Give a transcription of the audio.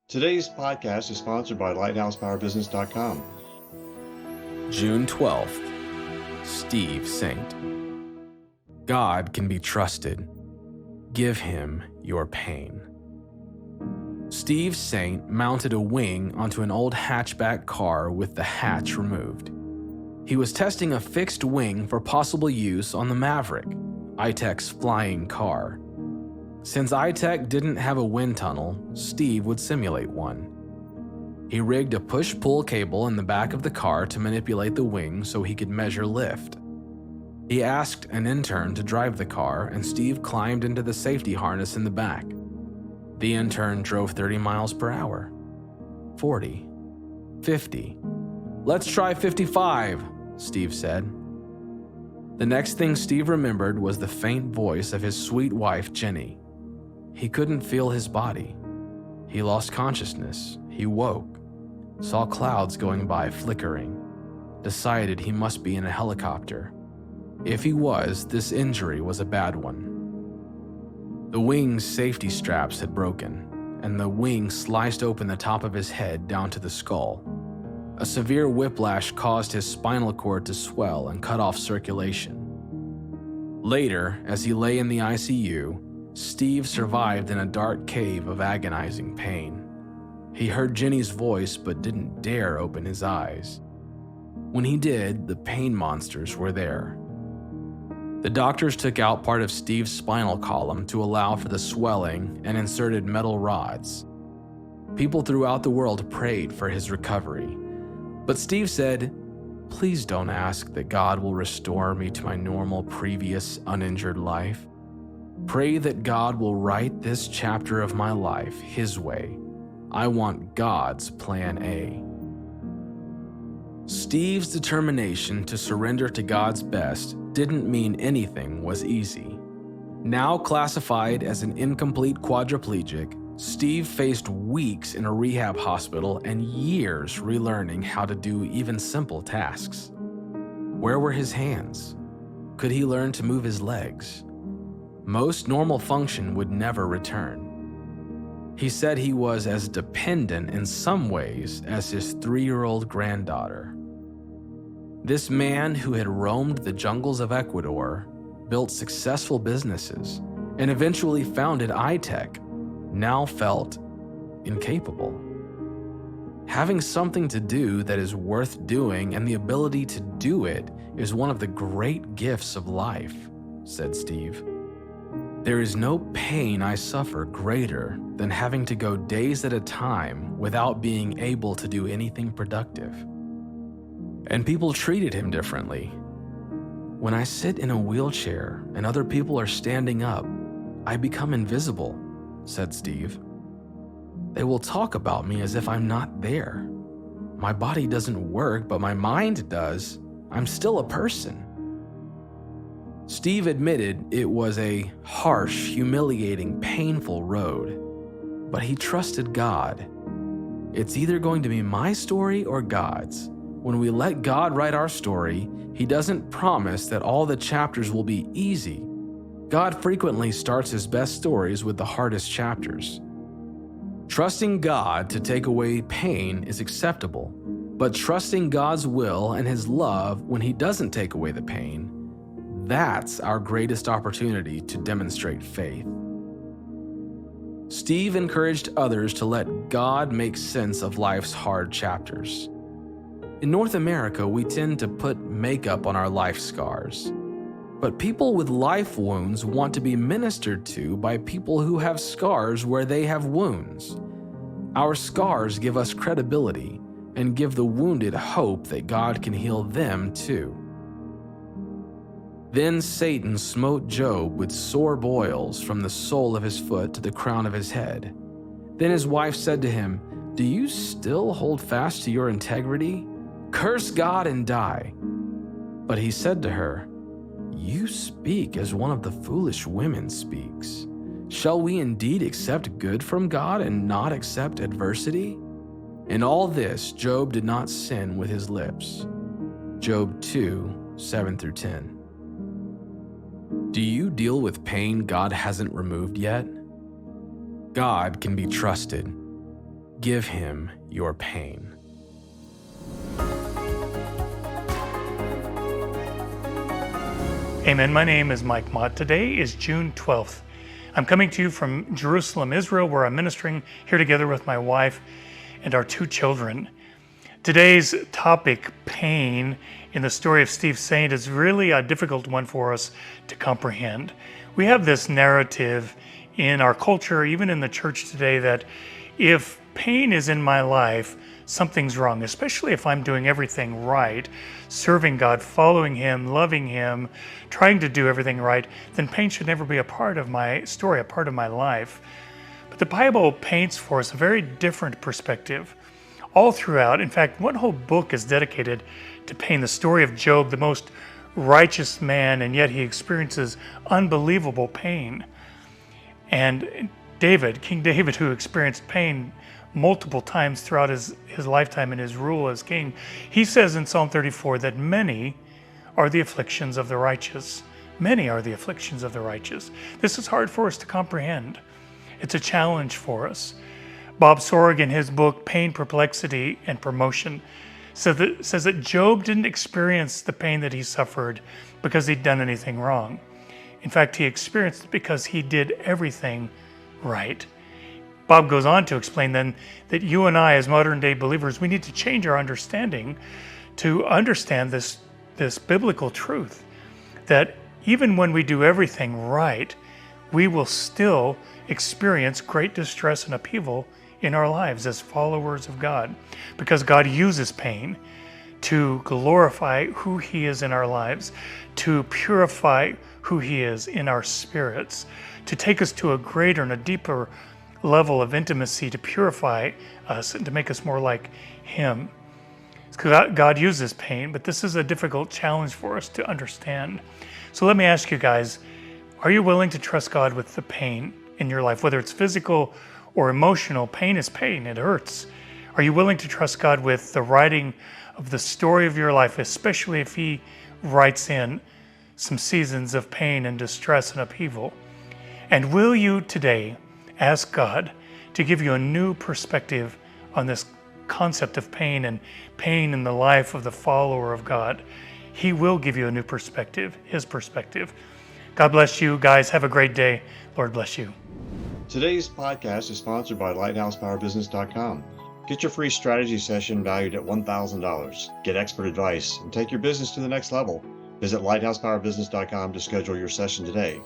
Today's podcast is sponsored by lighthousepowerbusiness.com. June 12th, Steve Saint. God can be trusted. Give him your pain. Steve Saint mounted a wing onto an old hatchback car with the hatch removed. He was testing a fixed wing for possible use on the Maverick, ITEC's flying car. Since ITEC didn't have a wind tunnel, Steve would simulate one. He rigged a push-pull cable in the back of the car to manipulate the wing so he could measure lift. He asked an intern to drive the car, and Steve climbed into the safety harness in the back. The intern drove 30 miles per hour. 40. 50. "Let's try 55, Steve said. The next thing Steve remembered was the faint voice of his sweet wife, Jenny. He couldn't feel his body. He lost consciousness. He woke, saw clouds going by flickering, decided he must be in a helicopter. If he was, this injury was a bad one. The wing's safety straps had broken, and the wing sliced open the top of his head down to the skull. A severe whiplash caused his spinal cord to swell and cut off circulation. Later, as he lay in the ICU, Steve survived in a dark cave of agonizing pain. He heard Jenny's voice but didn't dare open his eyes. When he did, the pain monsters were there. The doctors took out part of Steve's spinal column to allow for the swelling and inserted metal rods. People throughout the world prayed for his recovery, but Steve said, "Please don't ask that God will restore me to my normal previous uninjured life. Pray that God will write this chapter of my life His way. I want God's plan A." Steve's determination to surrender to God's best didn't mean anything was easy. Now classified as an incomplete quadriplegic, Steve faced weeks in a rehab hospital and years relearning how to do even simple tasks. Where were his hands? Could he learn to move his legs? Most normal function would never return. He said he was as dependent in some ways as his 3-year-old granddaughter. This man who had roamed the jungles of Ecuador, built successful businesses, and eventually founded ITEC, now felt incapable. Having something to do that is worth doing and the ability to do it is one of the great gifts of life, said Steve. There is no pain I suffer greater than having to go days at a time without being able to do anything productive. And people treated him differently. When I sit in a wheelchair and other people are standing up, I become invisible, said Steve. They will talk about me as if I'm not there. My body doesn't work, but my mind does. I'm still a person. Steve admitted it was a harsh, humiliating, painful road, but he trusted God. It's either going to be my story or God's. When we let God write our story, He doesn't promise that all the chapters will be easy. God frequently starts His best stories with the hardest chapters. Trusting God to take away pain is acceptable, but trusting God's will and His love when He doesn't take away the pain, that's our greatest opportunity to demonstrate faith. Steve encouraged others to let God make sense of life's hard chapters. In North America, we tend to put makeup on our life scars. But people with life wounds want to be ministered to by people who have scars where they have wounds. Our scars give us credibility and give the wounded hope that God can heal them too. Then Satan smote Job with sore boils from the sole of his foot to the crown of his head. Then his wife said to him, "Do you still hold fast to your integrity? Curse God and die." But he said to her, "You speak as one of the foolish women speaks. Shall we indeed accept good from God and not accept adversity?" In all this, Job did not sin with his lips. Job 2, 7-10. Do you deal with pain God hasn't removed yet? God can be trusted. Give him your pain. Amen. My name is Mike Mott. Today is June 12th. I'm coming to you from Jerusalem, Israel, where I'm ministering here together with my wife and our 2 children. Today's topic, pain, in the story of Steve Saint is really a difficult one for us to comprehend. We have this narrative in our culture, even in the church today, that if pain is in my life, something's wrong, especially if I'm doing everything right, serving God, following Him, loving Him, trying to do everything right, then pain should never be a part of my story, a part of my life. But the Bible paints for us a very different perspective. All throughout, in fact, one whole book is dedicated to pain. The story of Job, the most righteous man, and yet he experiences unbelievable pain. And David, King David, who experienced pain multiple times throughout his lifetime and his rule as king, he says in Psalm 34 that many are the afflictions of the righteous. Many are the afflictions of the righteous. This is hard for us to comprehend. It's a challenge for us. Bob Sorg, in his book, Pain, Perplexity, and Promotion, says that Job didn't experience the pain that he suffered because he'd done anything wrong. In fact, he experienced it because he did everything right. Bob goes on to explain then that you and I, as modern day believers, we need to change our understanding to understand this biblical truth, that even when we do everything right, we will still experience great distress and upheaval in our lives as followers of God, because God uses pain to glorify who He is in our lives, to purify who He is in our spirits, to take us to a greater and a deeper level of intimacy, to purify us and to make us more like Him. God uses pain, but this is a difficult challenge for us to understand. So let me ask you guys, are you willing to trust God with the pain in your life? Whether it's physical or emotional, pain is pain, it hurts. Are you willing to trust God with the writing of the story of your life, especially if He writes in some seasons of pain and distress and upheaval? And will you today ask God to give you a new perspective on this concept of pain and pain in the life of the follower of God? He will give you a new perspective, His perspective. God bless you guys. Have a great day. Lord bless you. Today's podcast is sponsored by lighthousepowerbusiness.com. Get your free strategy session valued at $1,000. Get expert advice and take your business to the next level. Visit lighthousepowerbusiness.com to schedule your session today.